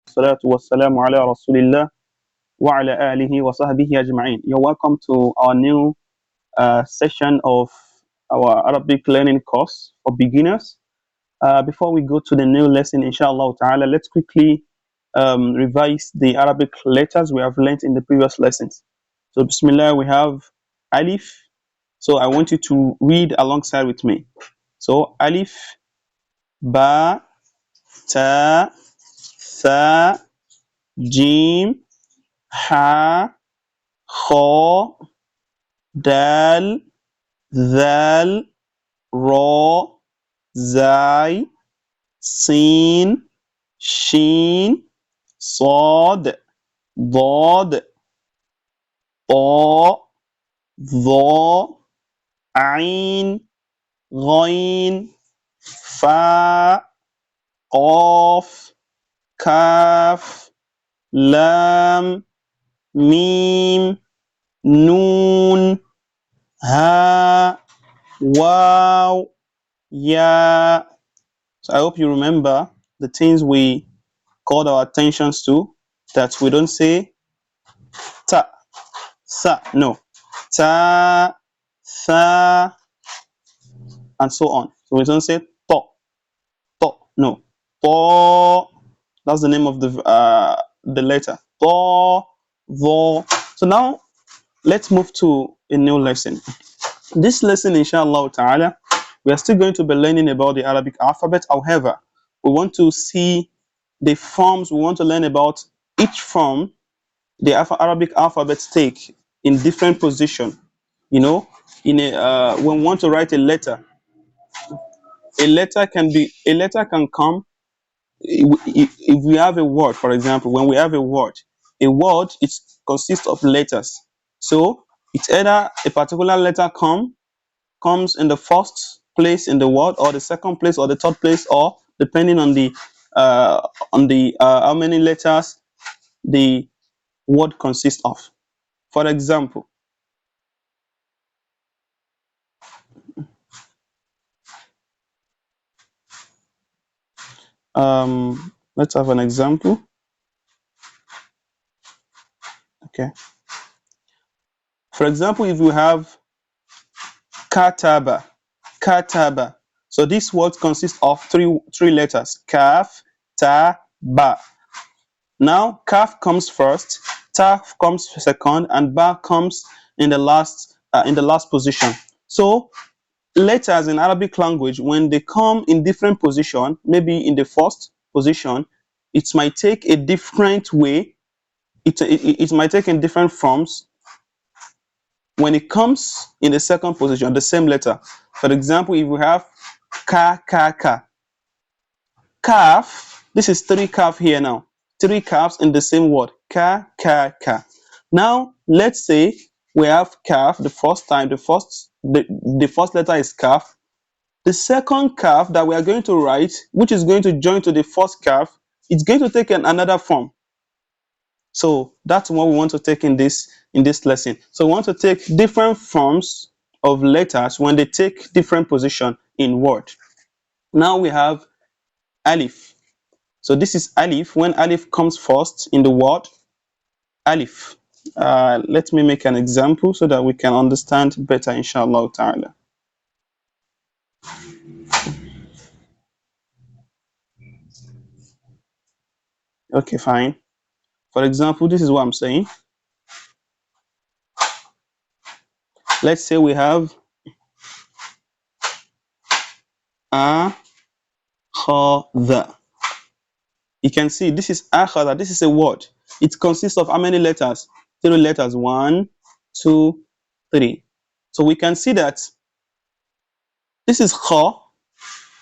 salatu wassalamu ala rasulillah wa ala alihi wa sahbihi ajma'in. You're welcome to our new session of our Arabic learning course for beginners. Before we go to the new lesson, inshallah ta'ala, let's quickly revise the Arabic letters we have learned in the previous lessons. So, Bismillah, we have Alif. So, I want you to read alongside with me. So, Alif, Ba, Ta, Tha, Jim, Ha, Kha, Dal, Zal, Ra, Zai, Sin, Shin, Sad, Dad, Ta, Dha, Ain, Ghain, Fa, Qaf, Kaf, Lam, Mim, Noon, Ha, Wow, Ya. So I hope you remember the things we called our attentions to, that we don't say ta, sa, no, ta, tha, and so on. So we don't say to, no, to. That's the name of the letter. To, tho. So now let's move to a new lesson. This lesson, inshallah ta'ala, we are still going to be learning about the Arabic alphabet. However, we want to see the forms. We want to learn about each form the Arabic alphabet take in different position. You know, in when we want to write a letter can come if we have a word. For example, when we have a word it consists of letters. So it's either a particular letter comes in the first place in the word, or the second place, or the third place, or depending on the how many letters the word consists of. For example, let's have an example. Okay. For example, if you have kataba, kataba. So this word consists of three letters: kaf, ta, ba. Now kaf comes first, ta comes second, and ba comes in the last position. So letters in Arabic language, when they come in different position, maybe in the first position, it might take a different way. It might take in different forms when it comes in the second position, the same letter. For example, if we have ka, ka, ka, calf, this is three calf here now. Three calves in the same word. Ka, ka, ka. Now, let's say we have calf the first time. The first letter is calf. The second calf that we are going to write, which is going to join to the first calf, it's going to take another form. So that's what we want to take in this lesson. So we want to take different forms of letters when they take different position in word. Now we have alif. So this is alif. When alif comes first in the word, alif. Let me make an example so that we can understand better, inshallah ta'ala. Okay, fine. For example, this is what I'm saying. Let's say we have akhadha. You can see this is akhadha. This is a word. It consists of how many letters? 3 letters. 1, 2, 3. So we can see that this is kha,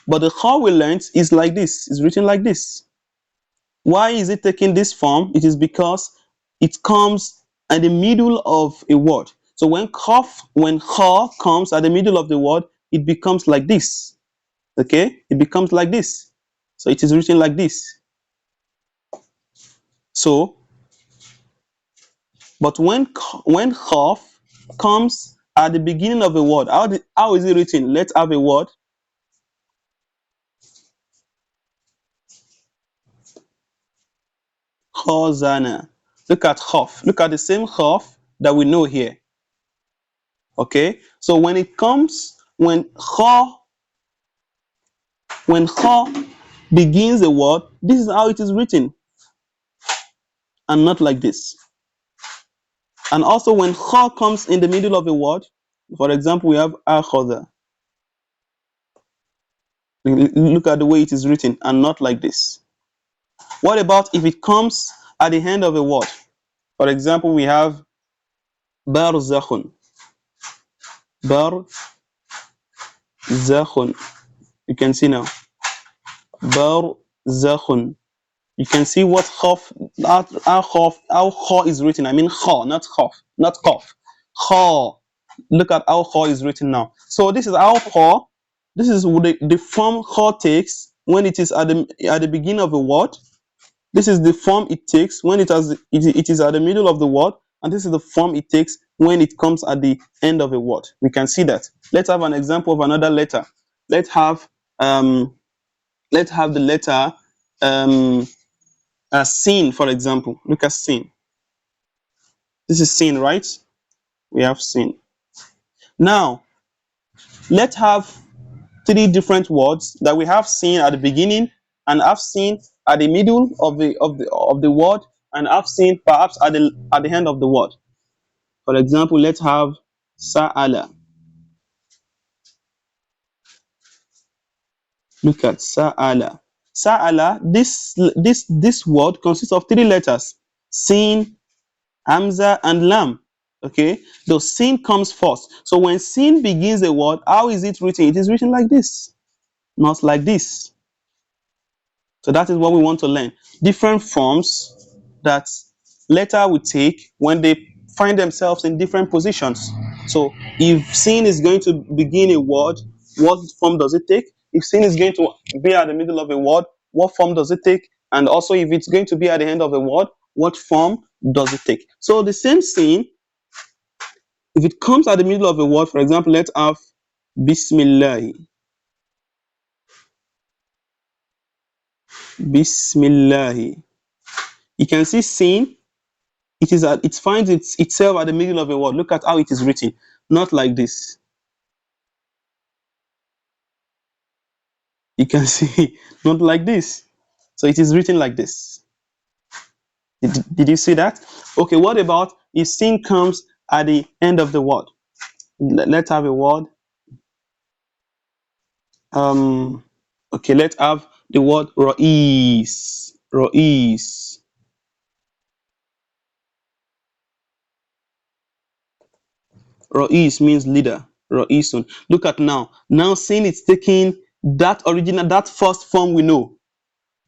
but the kha we learned is like this. It's written like this. Why is it taking this form? It is because it comes at the middle of a word. So when kha comes at the middle of the word, it becomes like this. Okay, it becomes like this. So it is written like this. So, but when kha comes at the beginning of a word, how is it written? Let's have a word. khazana. Look at khaf. Look at the same khaf that we know here. Okay, so when it comes, when kha begins a word, this is how it is written, and not like this. And also when kha comes in the middle of a word, for example, we have akhadha. Look at the way it is written, and not like this. What about if it comes at the end of a word? For example, we have barzakhun. Barzakhun. You can see now. Barzakhun. You can see what khaf, how kha is written. I mean kha, not khaf, not qaf. Kha. Look at how kha is written now. So this is how kha, this is the form kha takes when it is at the beginning of a word. This is the form it takes when it is at the middle of the word, and this is the form it takes when it comes at the end of a word. We can see that. Let's have an example of another letter. Let's have um let's have the letter sin, for example. Look at sin. This is sin, right? We have sin. Now, let's have three different words that we have sin at the beginning, and have sin at the middle of the word, and have sin perhaps at the end of the word. For example, let's have sa'ala. Look at sa'ala. Sa'ala, this word consists of three letters: sin, hamza, and lam. Okay, the sin comes first. So when sin begins a word, how is it written? It is written like this, not like this. So that is what we want to learn. Different forms that letter will take when they find themselves in different positions. So if sin is going to begin a word, what form does it take? If sin is going to be at the middle of a word, what form does it take? And also if it's going to be at the end of a word, what form does it take? So the same sin, if it comes at the middle of a word, for example, let's have Bismillah. Bismillah. You can see sin. It finds itself at the middle of a word. Look at how it is written. Not like this. You can see, not like this. So it is written like this. Did you see that? Okay, what about if sin comes at the end of the word? Let's have a word. Okay, let's have the word Ra'is. Ra'is. Ra'is means leader. Ra'isun. Look at now. Now sin is taking that first form we know.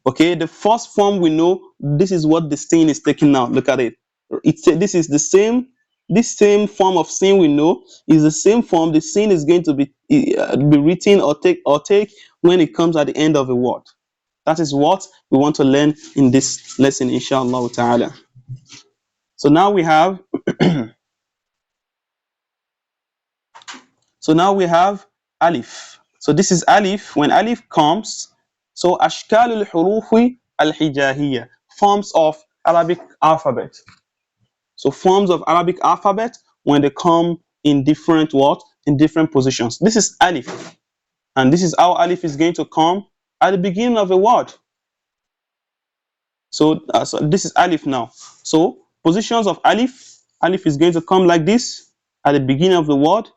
Okay, the first form we know, this is what the sin is taking now. Look at it. This is this same form of sin we know is the same form the sin is going to be written or take when it comes at the end of a word. That is what we want to learn in this lesson, inshallah ta'ala. So now we have alif. So this is alif. When alif comes, so ashkalul hurufi al-hijahiyya, forms of Arabic alphabet. So forms of Arabic alphabet when they come in different words, in different positions. This is alif, and this is how alif is going to come at the beginning of a word. So this is alif now. So positions of alif. Alif is going to come like this at the beginning of the word,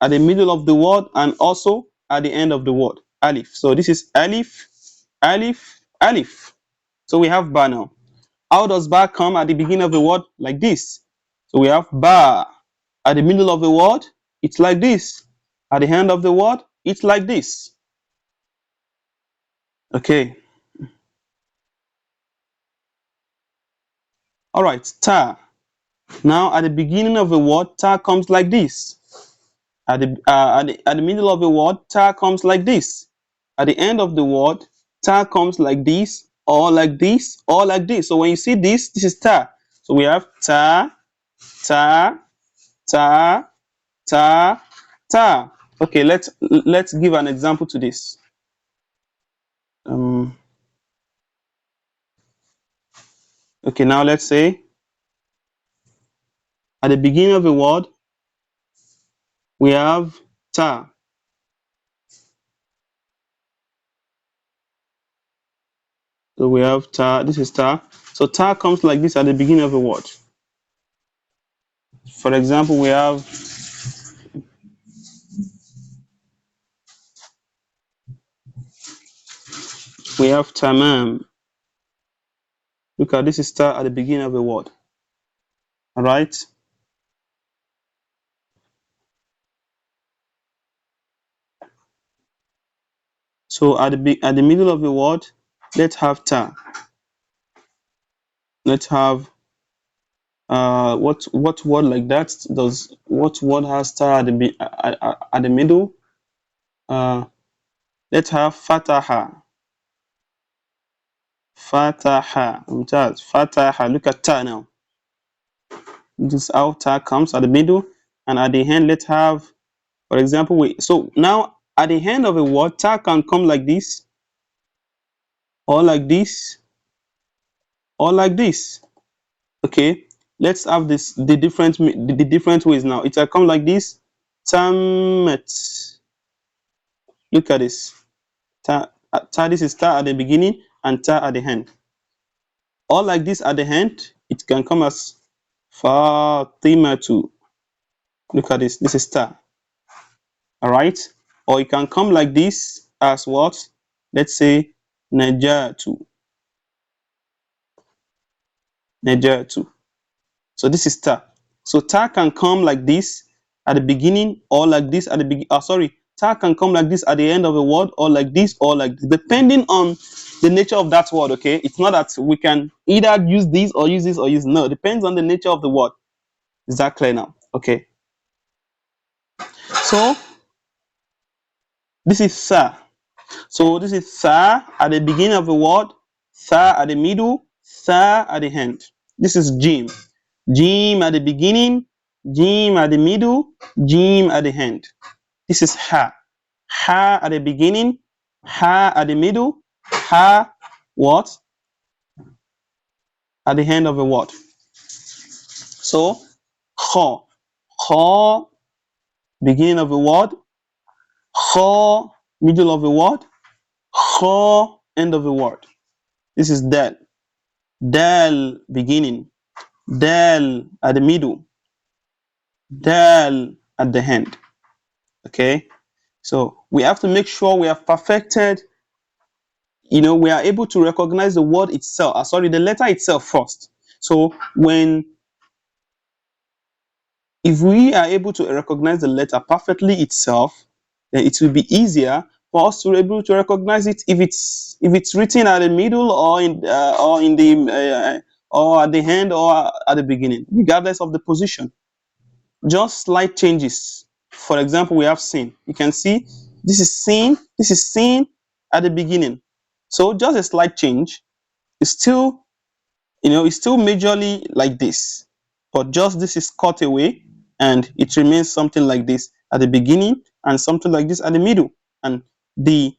at the middle of the word, and also at the end of the word. Alif. So this is alif, alif, alif. So we have ba now. How does ba come at the beginning of the word? Like this. So we have ba. At the middle of the word, it's like this. At the end of the word, it's like this. Okay. All right. Ta. Now at the beginning of the word, ta comes like this. At the middle of the word, ta comes like this. At the end of the word, ta comes like this, or like this, or like this. So when you see this, this is ta. So we have ta, ta, ta, ta, ta. Okay, let's give an example to this. Um, Okay, now let's say at the beginning of a word, we have ta. So we have ta, this is ta. So ta comes like this at the beginning of a word. For example, we have tamam. Look at this is ta at the beginning of a word. Alright? So at the middle of a word, let's have ta. Let's have what word like that does what word has ta at the middle? Uh, let's have fataha. Fataha. Mumtaz. Fataha. Look at ta now. This how ta comes at the middle, and at the end, let's have, for example, so now at the end of a word, ta can come like this, or like this, or like this. Okay, let's have the different ways now. It will come like this. Tamet. Look at this. Ta, this is ta at the beginning and ta at the end. Or like this at the end, it can come as Fatimatu. Look at this. This is ta. All right. Or it can come like this as what? Let's say Najatu. Najatu. So this is ta. So ta can come like this at the beginning, or like this at the beginning. Sorry, ta can come like this at the end of a word, or like this, or like this, depending on the nature of that word. Okay, it's not that we can either use this or use this or use no. It depends on the nature of the word. Is that clear now? Okay. So this is sa. So this is sa at the beginning of a word, sa at the middle, sa at the end. This is jim. Jim at the beginning, jim at the middle, jim at the end. This is ha. Ha at the beginning, ha at the middle, ha what? At the end of a word. So kha. Kha, beginning of a word, kha, middle of a word, kha, end of a word. This is dal. Dal, beginning, dal at the middle, dal at the end. Okay, so we have to make sure we have perfected, we are able to recognize the word itself, the letter itself first. So if we are able to recognize the letter perfectly itself, then it will be easier for us to be able to recognize it if it's written at the middle, or in the or at the end, or at the beginning, regardless of the position. Just slight changes. For example, we have sin. You can see this is sin at the beginning. So just a slight change. It's still, it's still majorly like this, but just this is cut away, and it remains something like this at the beginning and something like this at the middle, and the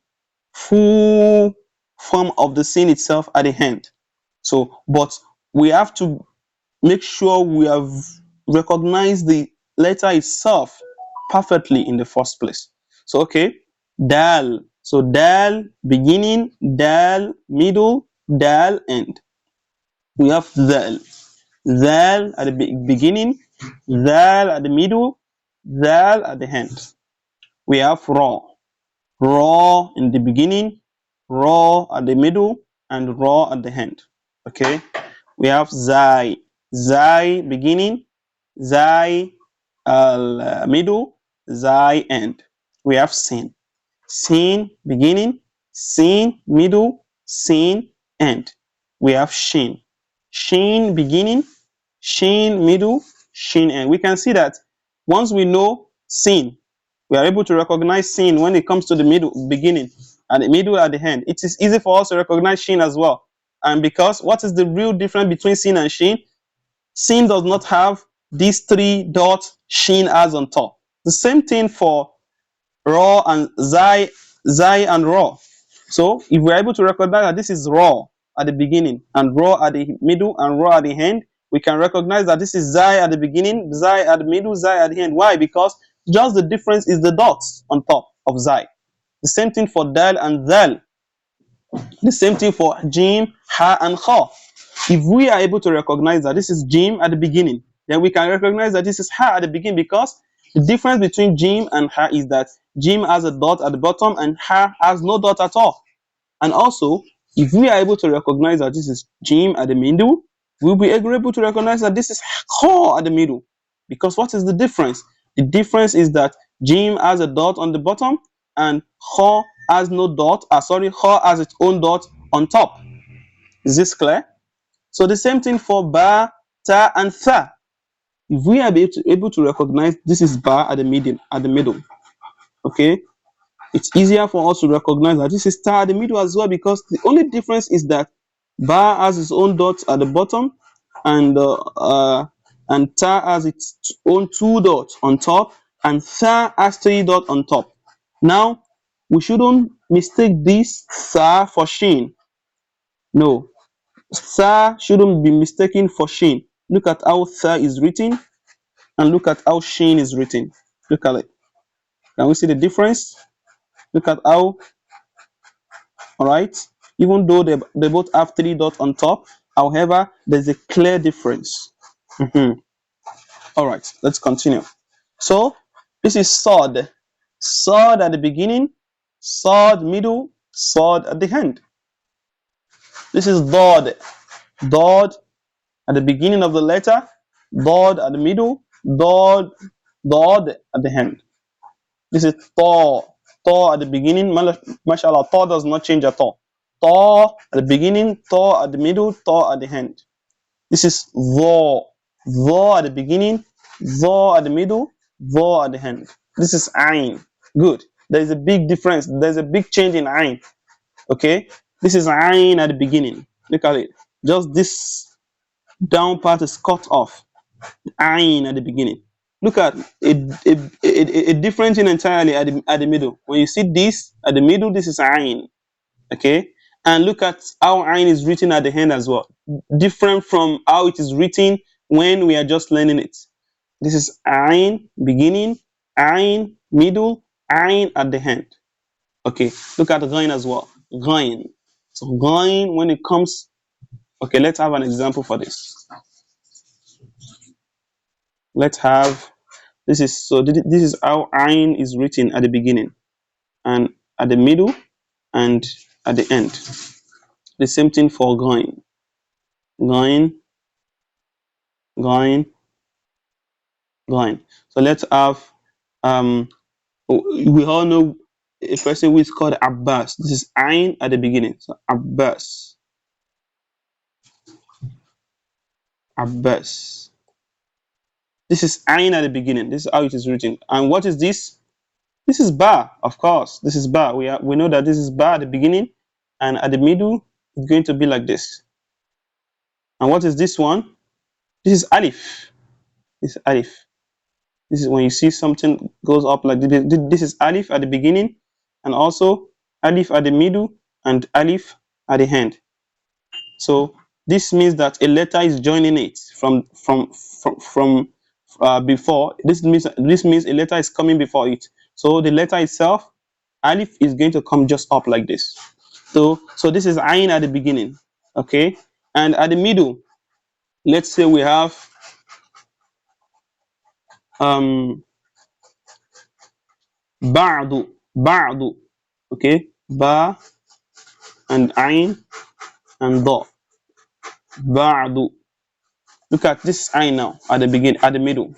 full form of the sin itself at the end. So, but we have to make sure we have recognized the letter itself perfectly in the first place. So, okay, dal. So, dal beginning, dal middle, dal end. We have dal. Dal at the beginning, dal at the middle, dal at the end. We have raw. Raw in the beginning, raw at the middle, and raw at the end. Okay. We have zai. Zai beginning, zai middle, zai end. We have sin. Sin beginning, sin middle, sin end. We have shin. Shin beginning, shin middle, shin end. We can see that once we know sin, we are able to recognize sin when it comes to the middle beginning and the middle at the end. It is easy for us to recognize shin as well. And because what is the real difference between sin and shin? Sin does not have these three dots shin has on top. The same thing for raw and zai and raw. So if we're able to recognize that this is raw, at the beginning and Ra at the middle and Ra at the end, we can recognize that this is Zai at the beginning, Zai at the middle, Zai at the end. Why? Because just the difference is the dots on top of Zai. The same thing for Dal and Zal. The same thing for Jim, Ha, and Kha. If we are able to recognize that this is Jim at the beginning, then we can recognize that this is Ha at the beginning, because the difference between Jim and Ha is that Jim has a dot at the bottom and Ha has no dot at all. And also, if we are able to recognize that this is Jim at the middle, we'll be able to recognize that this is Kha at the middle. Because what is the difference? The difference is that Jim has a dot on the bottom and Kha has no dot. Kha has its own dot on top. Is this clear? So the same thing for Ba, Ta, and Tha. If we are able to recognize this is Ba at the middle, okay, it's easier for us to recognize that this is Ta at the middle as well, because the only difference is that Ba has its own dot at the bottom and Ta has its own two dots on top, and Tha has three dots on top. Now, we shouldn't mistake this Tha for Shin. No, Tha shouldn't be mistaken for Shin. Look at how Tha is written and look at how Shin is written. Look at it. Can we see the difference? Look at how, all right, even though they both have three dots on top, however, there's a clear difference. All right, let's continue. So this is Sod. Sod at the beginning, Sod middle, Sod at the end. This is Dod. Dod at the beginning of the letter, Dod at the middle, Dod at the end. This is Ta. Ta at the beginning. Mashallah, Ta does not change at all. Ta at the beginning, Ta at the middle, Ta at the end. This is Dha. Dha at the beginning, Dha at the middle, Dha at the end. This is Ain. Good. There is a big difference. There's a big change in Ain. Okay? This is Ain at the beginning. Look at it. Just this down part is cut off. Ain at the beginning. Look at a different thing entirely at the middle. When you see this at the middle, this is Ain. Okay? And look at how Ain is written at the end as well. Different from how it is written when we are just learning it. This is Ain beginning, Ain middle, Ain at the end. Okay, look at Ghain as well. Ghain. So Ghain, when it comes, okay, let's have an example for this. Let's have, this is how Ain is written at the beginning and at the middle and at the end. The same thing for Ghain. Ghain, Ghain, Ghain. So let's have, we all know a person who is called Abbas. This is Ain at the beginning. So Abbas. Abbas. This is Ain at the beginning. This is how it is written. And what is this? This is Ba, of course. This is Ba. We know that this is Ba at the beginning, and at the middle, it's going to be like this. And what is this one? This is Alif. This is Alif. This is when you see something goes up like this. This is Alif at the beginning, and also Alif at the middle, and Alif at the end. So this means that a letter is joining it from before. This means a letter is coming before it. So the letter itself, Alif, is going to come just up like this. So this is Ain at the beginning, okay? And at the middle, let's say we have Ba'du, okay? Ba and Ain and Da. Ba'du. Look at this Ain now at the middle.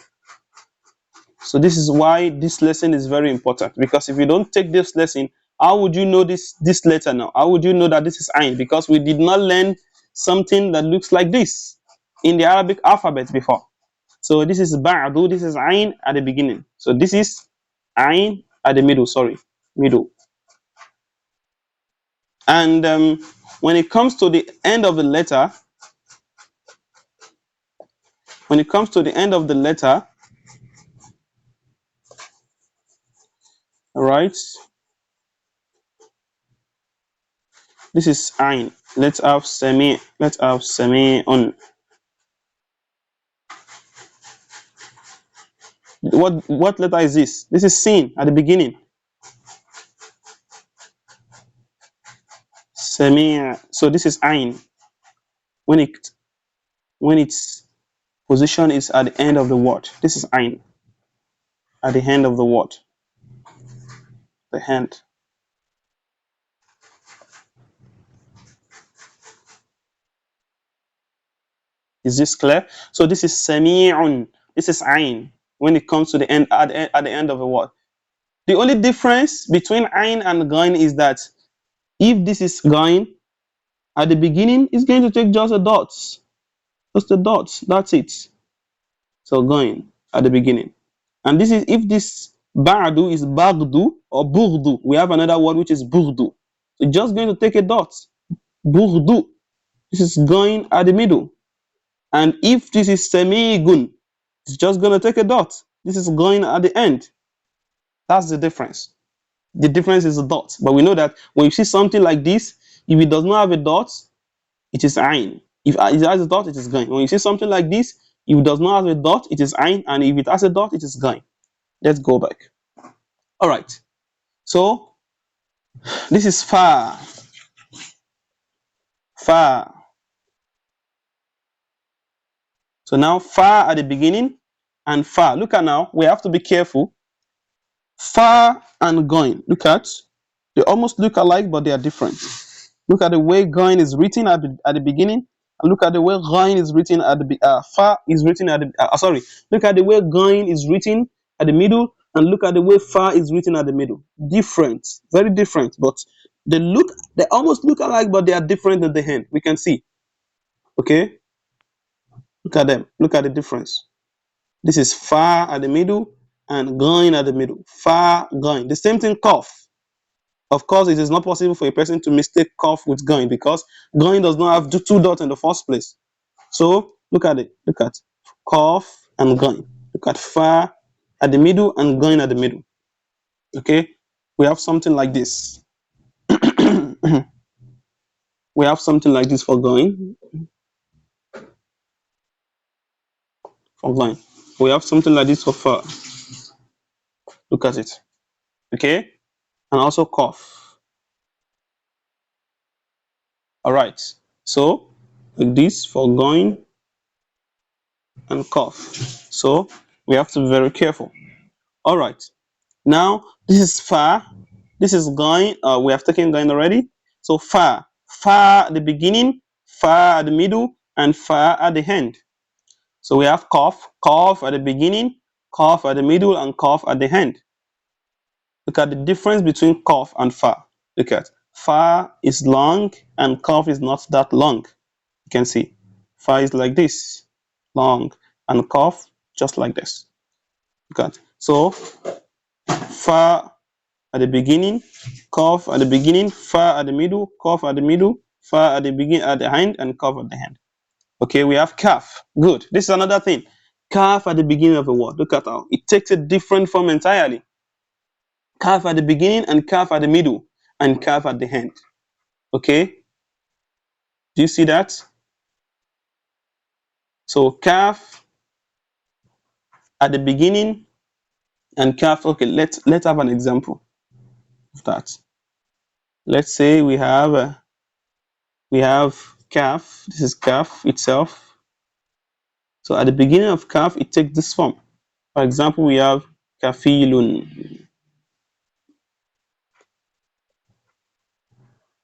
So this is why this lesson is very important, because if you don't take this lesson, how would you know this letter now? How would you know that this is Ain? Because we did not learn something that looks like this in the Arabic alphabet before. So this is Ba'du, this is Ain at the beginning. So this is Ain at the middle, middle. And when it comes to the end of the letter, all right, this is Ain. Let's have semi. Let's have semi on. What letter is this? This is sin at the beginning. Semi. So this is ain. When its position is at the end of the word. This is ain at the end of the word. The hand. Is this clear? So this is sami'un. This is ain when it comes to the end at the end of a word. The only difference between ain and gain is that if this is gain at the beginning, it's going to take just a dot. Just a dot. That's it. So gain at the beginning. And this is if this ba'du is bagdu or burdu. We have another word which is burdu. So just going to take a dot. Burdu. This is going at the middle. And if this is semigun, it's just going to take a dot. This is going at the end. That's the difference. The difference is a dot. But we know that when you see something like this, if it does not have a dot, it is ain. If it has a dot, it is going. When you see something like this, if it does not have a dot, it is ain. And if it has a dot, it is going. Let's go back. All right. So this is fa. Fa. So now fa at the beginning and fa. Look at now. We have to be careful. Fa and going. Look at. They almost look alike, but they are different. Look at the way going is written at the beginning, and look at the way going is written at the fa is written at the sorry. Look at the way going is written at the middle, and look at the way fa is written at the middle. Different, very different, but they almost look alike, but they are different at the end. We can see. Okay, look at them. Look at the difference. This is fa at the middle and going at the middle. Fa going. The same thing. Cough. Of course, it is not possible for a person to mistake cough with going because going does not have two dots in the first place. So look at it. Look at cough and going. Look at fa at the middle and going at the middle. Okay, we have something like this. We have something like this for going. For going, we have something like this for fa. Look at it. Okay, and also cough. All right. So like this for going and cough. So we have to be very careful. All right. Now this is fa. This is going. We have taken going already. So fa, fa at the beginning, fa at the middle, and fa at the end. So we have cough, cough at the beginning, cough at the middle, and cough at the end. Look at the difference between cough and fa. Look at fa is long and cough is not that long. You can see fa is like this, long, and cough just like this. Look at so fa at the beginning, cough at the beginning, fa at the middle, cough at the middle, fa at the beginning at the end, and cough at the end. Okay, we have kaf. Good. This is another thing. Kaf at the beginning of a word. Look at how it takes a different form entirely. Kaf at the beginning and kaf at the middle and kaf at the end. Okay, do you see that? So kaf at the beginning and kaf. Okay, let's have an example of that. Let's say we have kaf. This is kaf itself. So at the beginning of kaf, it takes this form. For example, we have kafilun.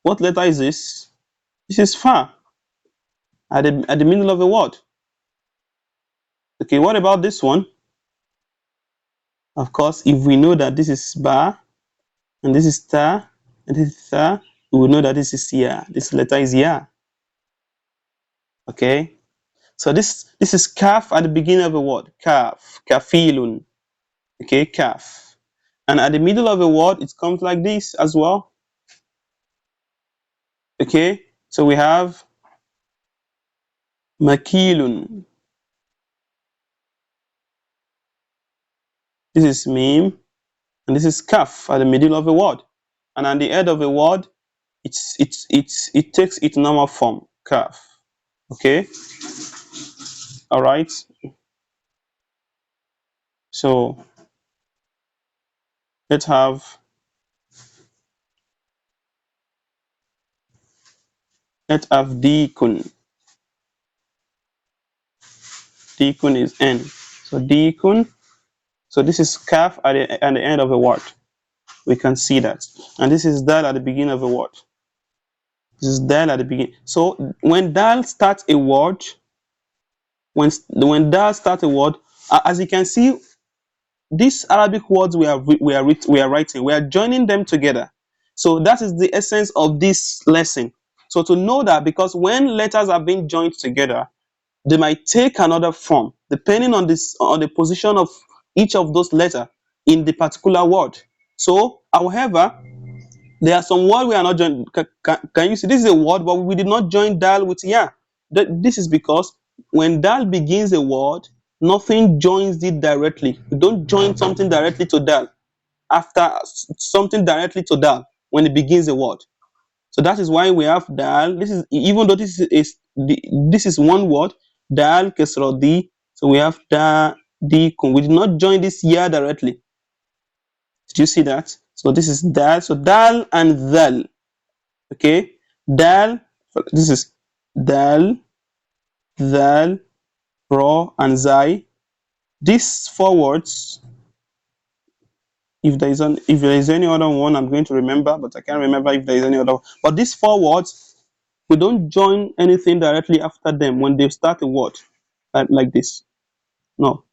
What letter is this? This is fa at the middle of the word. Okay, what about this one? Of course, if we know that this is ba and this is ta and this is ta, we will know that this is ya. This letter is ya. Okay, so this is kaf at the beginning of a word. Kaf, kafilun. Okay, kaf. And at the middle of a word, it comes like this as well. Okay, so we have makilun. This is mim, and this is kaf at the middle of a word. And at the end of a word, it takes its normal form, kaf. Okay, all right. So let's have dikun. Dikun is n. So dikun. So this is kaf at the end of the word. We can see that, and this is dal at the beginning of the word. This is dal at the beginning. So when dal starts a word, when dal starts a word, as you can see, these Arabic words we are writing, we are joining them together. So that is the essence of this lesson. So to know that, because when letters are being joined together, they might take another form depending on the position of each of those letters in the particular word. So, however, there are some words we are not joined. Can you see this is a word, but we did not join dal with ya? This is because when dal begins a word, nothing joins it directly. You don't join something directly to dal after something directly to dal when it begins a word. So that is why we have dal. This is, even though this is one word, dal kesra di. So we have da di kun. We did not join this ya directly. Did you see that? So this is dal. So dal and dal. Okay, dal. This is dal, dal, ra, and zai. These four words. If there is any other one, I'm going to remember, but I can't remember if there is any other. But these four words, we don't join anything directly after them when they start a word like this. No,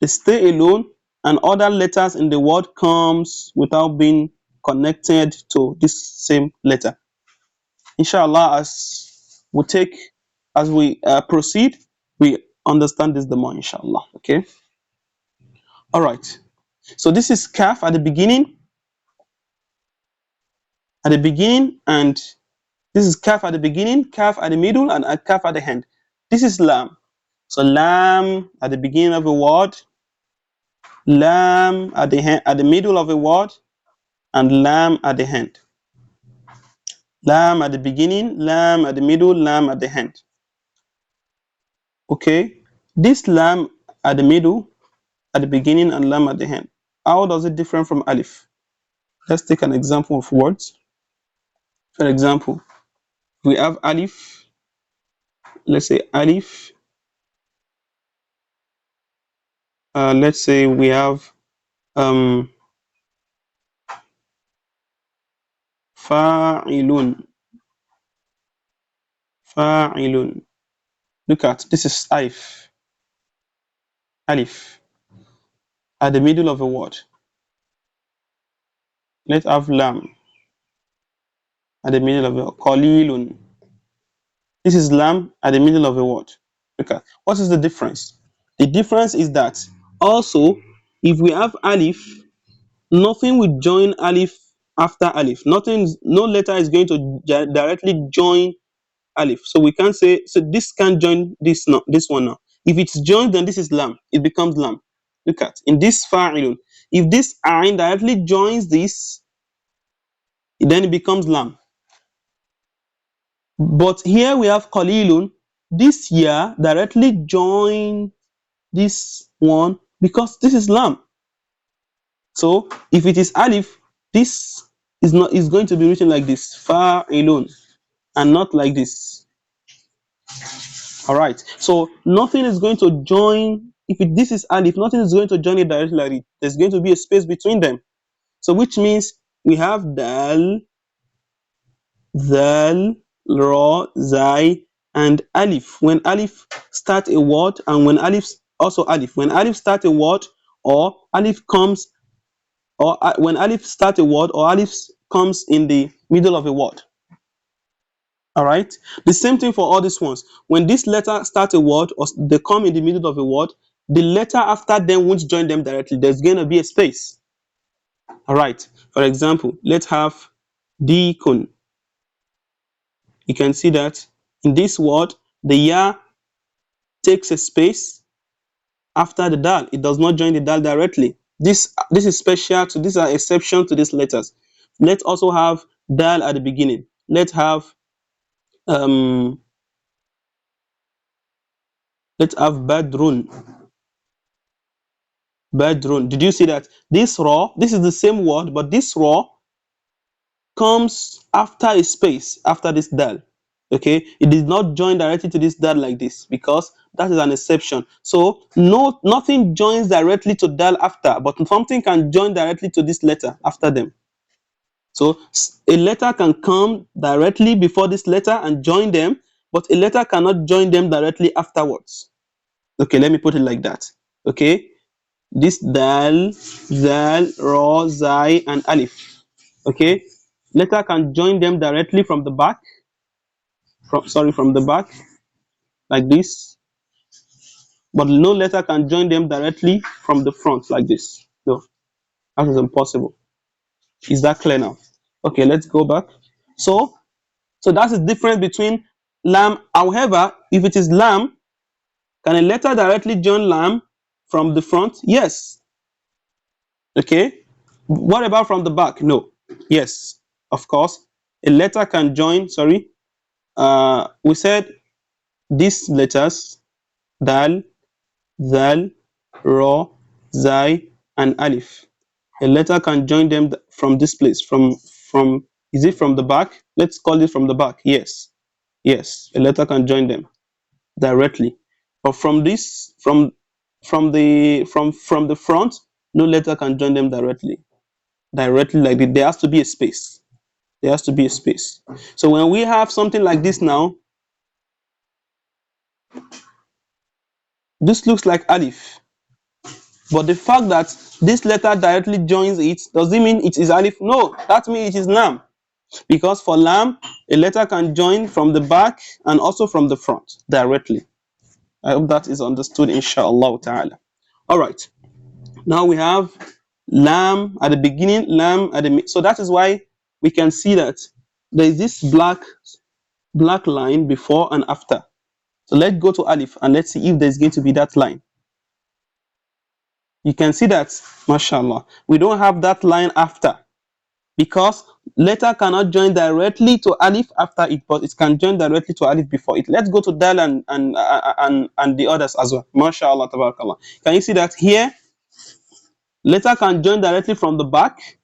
they stay alone, and other letters in the word comes without being connected to this same letter. Inshallah, as we proceed, we understand this the more. Inshallah. Okay. All right. So this is kaf at the beginning, and this is kaf at the beginning, kaf at the middle, and kaf at the end. This is lam. So lam at the beginning of a word, lam at the middle of a word, and lam at the end. Lam at the beginning, lam at the middle, lam at the end. Okay, this lam at the middle, at the beginning, and lam at the end. How does it differ from alif? Let's take an example of words. For example, we have alif. Let's say alif. Let's say we have um, fa'ilun. Fa'ilun. Look at this is alif. Alif at the middle of a word. Let's have lam at the middle of a qalilun. This is lam at the middle of a word. Look at what is the difference? The difference is that also if we have alif, nothing will join alif after alif. No letter is going to directly join alif. So we can't say, so this can join this now, this one now. If it's joined, then this is lam. It becomes lam. Look at in this fa'ilun. If this ain directly joins this, then it becomes lam. But here we have qalilun. This here directly join this one because this is lam. So if it is alif, this is going to be written like this, fa'ilun, and not like this. All right. So nothing is going to join. This is alif, nothing is going to join it directly like it. There's going to be a space between them. So which means we have dal, zal, ra, zai, and alif. When alif start a word, and when alif also alif. When alif start a word, or alif comes, or when alif start a word, or alif comes in the middle of a word. All right. The same thing for all these ones. When this letter start a word or they come in the middle of a word, the letter after them won't join them directly. There's going to be a space. All right. For example, let's have dikun. You can see that in this word, the ya takes a space after the dal. It does not join the dal directly. This is special to these are exceptions to these letters. Let's also have dal at the beginning. let's have um bedroom. Bedroom. Did you see that? This raw, this is the same word, but this raw comes after a space, after this dal. Okay, it did not join directly to this dal like this because that is an exception. So no, nothing joins directly to dal after, but something can join directly to this letter after them. So a letter can come directly before this letter and join them, but a letter cannot join them directly afterwards. Okay, let me put it like that. Okay, this dal, zal, ra, zai, and alif. Okay, letter can join them directly from the back, from the back, like this, but no letter can join them directly from the front, like this. No, that is impossible. Is that clear now? Okay, let's go back. So, so that's the difference between lam. However, if it is lam, can a letter directly join lam from the front? Yes. Okay. What about from the back? No. Yes, of course. A letter can join, sorry. We said these letters, dal, zal, ra, zai, and alif. A letter can join them from this place. From is it from the back? Let's call it from the back. Yes. Yes. A letter can join them directly. But from this, from the front, no letter can join them directly. Directly like this. There has to be a space. There has to be a space. So when we have something like this now, this looks like alif. But the fact that this letter directly joins it, does it mean it is alif? No, that means it is lam. Because for lam, a letter can join from the back and also from the front directly. I hope that is understood, inshallah ta'ala. All right. Now we have lam at the beginning, lam at the mid. So that is why we can see that there is this black line before and after. So let's go to alif and let's see if there's going to be that line. You can see that, mashallah, we don't have that line after, because letter cannot join directly to alif after it, but it can join directly to alif before it. Let's go to dal and the others as well. Mashallah, tabarakallah. Can you see that here? Letter can join directly from the back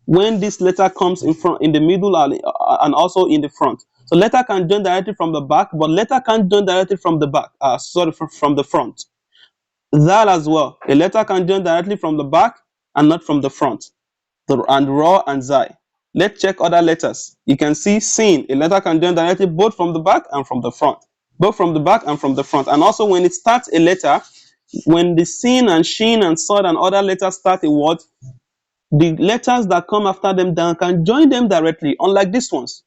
when this letter comes in front, in the middle, and also in the front. So letter can join directly from the back, but letter can't join directly from the back. From the front. Zal as well. A letter can join directly from the back and not from the front. And Ra and Zai. Let's check other letters. You can see Sin. A letter can join directly both from the back and from the front. Both from the back and from the front. And also when it starts a letter, when the Sin and Shin and Sod and other letters start a word, the letters that come after them can join them directly, unlike these ones.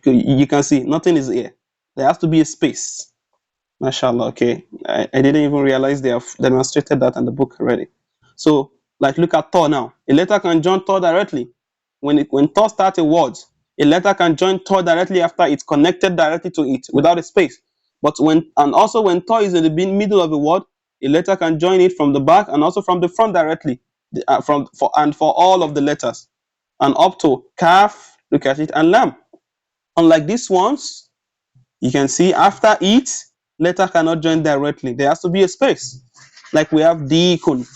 You can see nothing is here. There has to be a space. MashaAllah, okay. I didn't even realize they have demonstrated that in the book already. So, like, look at Tor now. A letter can join Tor directly. When Tor starts a word, a letter can join Tor directly after it's connected directly to it without a space. But when Tor is in the middle of a word, a letter can join it from the back and also from the front directly. For all of the letters, and up to Kaf, look at it, and Lam. Unlike these ones, you can see after it, letter cannot join directly. There has to be a space, like we have Dikun.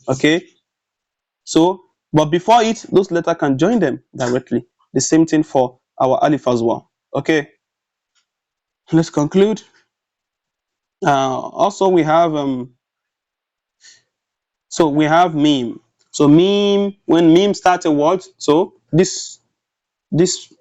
Okay, so but before it, those letters can join them directly. The same thing for our alif as well. Okay, let's conclude. Also, we have so we have meme. So meme, when meme starts a word, so this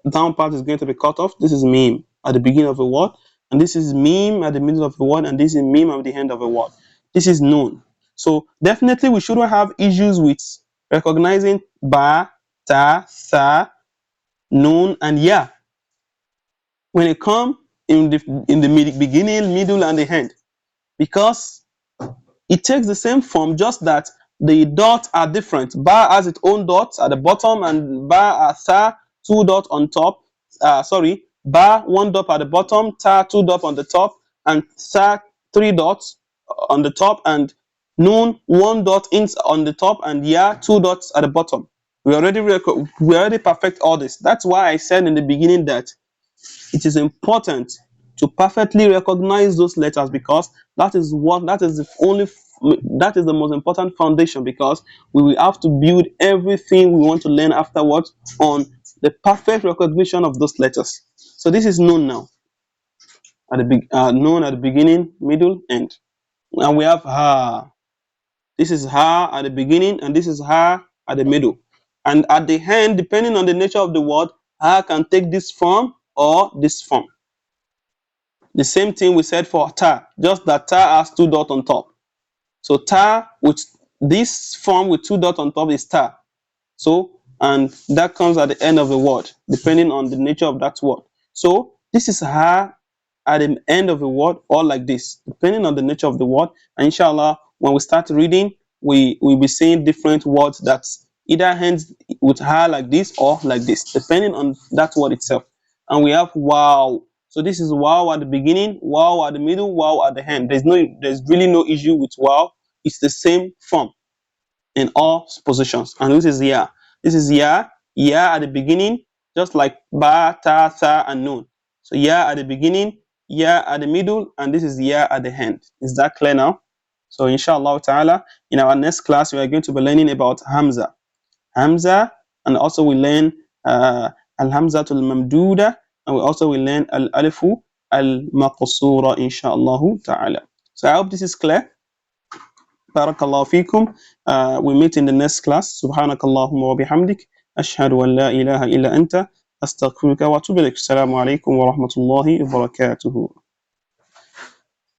down part is going to be cut off. This is meme at the beginning of a word, and this is meme at the middle of the word, and this is meme at the end of a word. This is known. So definitely we shouldn't have issues with recognizing ba, ta, sa, noon, and ya when it come in the beginning, middle, and the end, because it takes the same form, just that the dots are different. Ba has its own dots at the bottom, and ba sa two dots on top. Ba one dot at the bottom, ta two dots on the top, and sa three dots on the top, and noon one dot on the top, and ya two dots at the bottom. We already perfect all this. That's why I said in the beginning that it is important to perfectly recognize those letters, because that is the most important foundation, because we will have to build everything we want to learn afterwards on the perfect recognition of those letters. So this is known now known at the beginning, middle, end. And we have ha. This is ha at the beginning, and this is ha at the middle. And at the end, depending on the nature of the word, ha can take this form or this form. The same thing we said for ta, just that ta has two dots on top. So ta with this form with two dots on top is ta. So, and that comes at the end of the word, depending on the nature of that word. So this is ha at the end of the word, or like this, depending on the nature of the word. And inshallah, when we start reading, we will be seeing different words that either ends with ha like this or like this, depending on that word itself. And we have wow. So this is wow at the beginning, wow at the middle, wow at the end. There's really no issue with wow. It's the same form in all positions. And this is ya. This is ya. Ya at the beginning, just like ba, ta, tha, and nun. So ya at the beginning, ya at the middle, and this is ya at the end. Is that clear now? So inshallah ta'ala, in our next class, we are going to be learning about Hamza. Hamza, and also we learn Al-Hamzatul Mamduda, and we also will learn Al-Alifu Al-Maqsura, inshallah ta'ala. So I hope this is clear. Barakallahu feekum. We meet in the next class. Subhanakallahumma wa bihamdik. Ashhadu an la ilaha illa anta. Astaghfiruka wa atubu ilaik. Assalamu alaikum wa rahmatullahi wa barakatuhu.